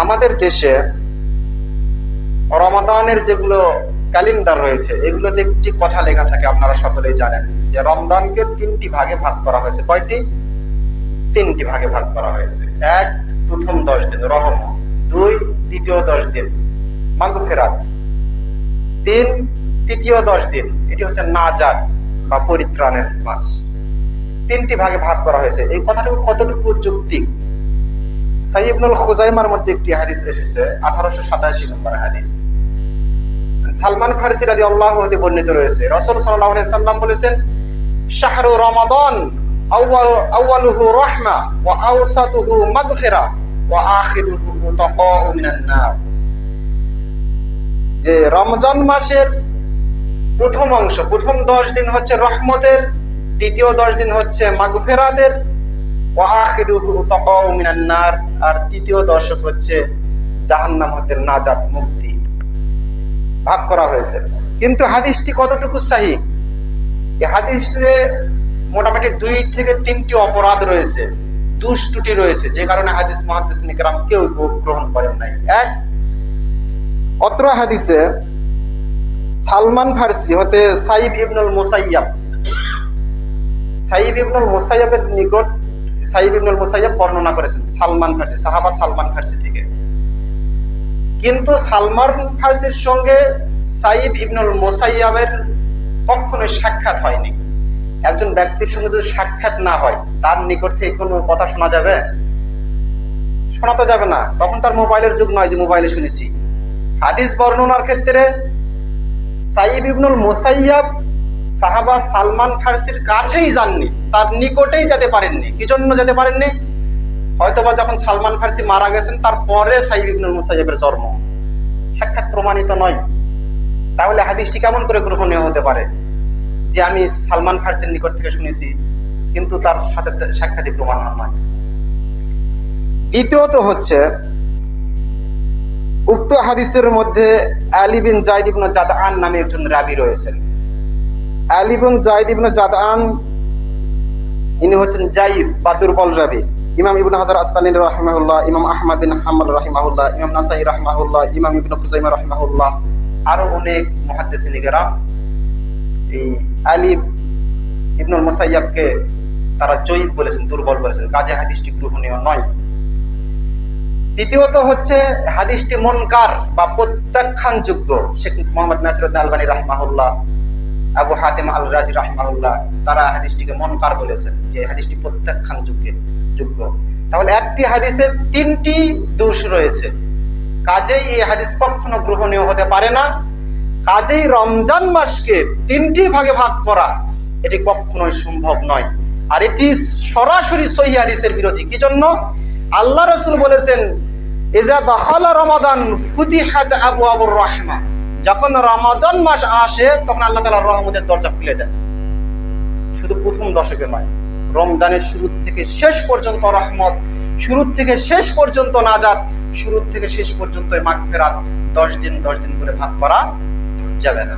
আমাদের দেশে রমাদানের যেগুলো ক্যালেন্ডার রয়েছে এগুলোতে একটি কথা লেখা থাকে, আপনারা সকলেই জানেন যে রমজানকে 3টি ভাগে ভাগ করা হয়েছে। কয়টি? 3টি ভাগে ভাগ করা হয়েছে। 1, প্রথম 10 দিন রহমত, 2, দ্বিতীয় 10 দিন মাগফিরাত, 3, তৃতীয় 10 দিন এটি হচ্ছে নাজাত বা পরিত্রাণের মাস। 3টি ভাগে ভাগ করা হয়েছে। এই কথাটুকু কতটুকু যৌক্তিক? সাহিহ ইবনুল খুজাইমার মধ্যে একটি হাদিস এসেছে, 1887 নম্বর হাদিস। সালমান ফারসি রাদিয়াল্লাহু আনহু বর্ণিত রয়েছে, রাসূল সাল্লাল্লাহু আলাইহি সাল্লাম বলেছেন, শাহরু রমাদান আউয়ালুহু রাহমা ওয়া আওসাতুহু মাগফিরা ওয়া আখিরুহু তাকাউ মিনান নার। যে রমজান মাসের প্রথম অংশ, প্রথম 10 দিন হচ্ছে রহমতের, দ্বিতীয় 10 দিন হচ্ছে মাগফিরাতের, ওয়া আখিরুহু তাকাউ মিনান নার, আর তৃতীয় দশক হচ্ছে জাহান্নাম হতে নাজাত, মুক্তি। ভাগ করা হয়েছে। কিন্তু হাদিসটি কতটুকু সহিহ? এই হাদিসে মোটামুটি 2 থেকে 3টি অপরাধ রয়েছে, দুষ্টুটি রয়েছে, যে কারণে হাদিস মুহাদ্দিসিন কিরাম কেউ গ্রহণ করেন নাই। 1, অত্র হাদিসে সালমান ফারসি হতে সাইব ইবনুল মুসাইয়াবের নিকট সাইব ইবনুল মুসাইয়াব বর্ণনা করেছেন সালমান ফারসি, সাহাবা সালমান ফারসি থেকে। কিন্তু সালমান ফারসির সঙ্গে সাইব ইবনুল মুসাইয়াবের কখনোই সাক্ষাৎ হয়নি। একজন ব্যক্তির সঙ্গে যদি সাক্ষাৎ না হয়, তার নিকট থেকে কোনো কথা শোনা যাবে? শোনা তো যাবে না। তখন তার মোবাইলের যুগ নয় যে মোবাইলে শুনেছি। হাদিস বর্ণনার ক্ষেত্রে সাইব ইবনুল মুসাইয়াব সাহাবা সালমান ফারসির কাছেই যাননি, তার নিকটেই যেতে পারেননি। কি জন্য যেতে পারেননি? হয়তোবা যখন সালমান ফারসি মারা গেছেন তারপরে সাইব ইবনুল মুসাইয়াবের জন্ম, সাক্ষাৎ প্রমাণিত নয়। তাহলে হাদিসটি কেমন করে গ্রহণীয় হতে পারে যে আমি সালমান ফারসির নিকট থেকে শুনেছি কিন্তু তার সাথে সাক্ষাৎই প্রমাণ নয়? দ্বিতীয়ত হচ্ছে, উক্ত হাদিসের মধ্যে আলী বিন যায়েদ ইবনে জাদআন নামে একজন রাবী রয়েছেন। আলী বিন যায়েদ ইবনে জাদআন ইনি হচ্ছেন যায়িফ বা দুর্বল রাবী। ইমাম ইবনে হাজার আসকালানী রাহিমাহুল্লাহ, ইমাম আহমদ বিন হাম্বল রাহিমাহুল্লাহ, ইমাম নাসাই রাহিমাহুল্লাহ, ইমাম ইবনে খুজাইমা রাহিমাহুল্লাহ, আরো অনেক মুহাদ্দিসিন কিরাম এই আলী ইবনুল মুসাইয়াবকে তারা জয়ীফ বলেছেন, দুর্বল বলেছেন, কাজে হাদিসটি গ্রহণীয় নয়। তৃতীয়ত হচ্ছে হাদিসটি মুনকার বা প্রত্যাখ্যানযোগ্য। শেখ মুহাম্মদ নাসিরউদ্দিন আলবানী রাহিমাহুল্লাহ, আবু হাতিম আল রাজি রাহিমাহুল্লাহ তারা হাদিসটিকে মুনকার বলেছেন, যে হাদিসটি প্রত্যাখ্যানযোগ্য। তাহলে একটি হাদিসের 3টি দোষ রয়েছে, কাজেই এই হাদিস কখনো গ্রহণীয় হতে পারে না। কাজেই রমজান মাসকে 3টি ভাগে ভাগ করা এটি কখনোই সম্ভব নয়। আর এটি সরাসরি সহিহ হাদিসের বিরোধী। কি জন্য? আল্লাহ রাসূল বলেছেন, ইজা দাখালা রমাদান ফুতিহাত আবওয়াবুর রাহমা, যখন রমজান মাস আসে তখন আল্লাহ তাআলা রহমতের দরজা খুলে দেন। শুধু প্রথম দশকে নয়, রমজানের শুরু থেকে শেষ পর্যন্ত রহমত, শুরু থেকে শেষ পর্যন্ত নাজাত, শুরু থেকে শেষ পর্যন্ত মাগফিরাত। 10 দিন 10 দিন করে ভাগ করা যাবে না।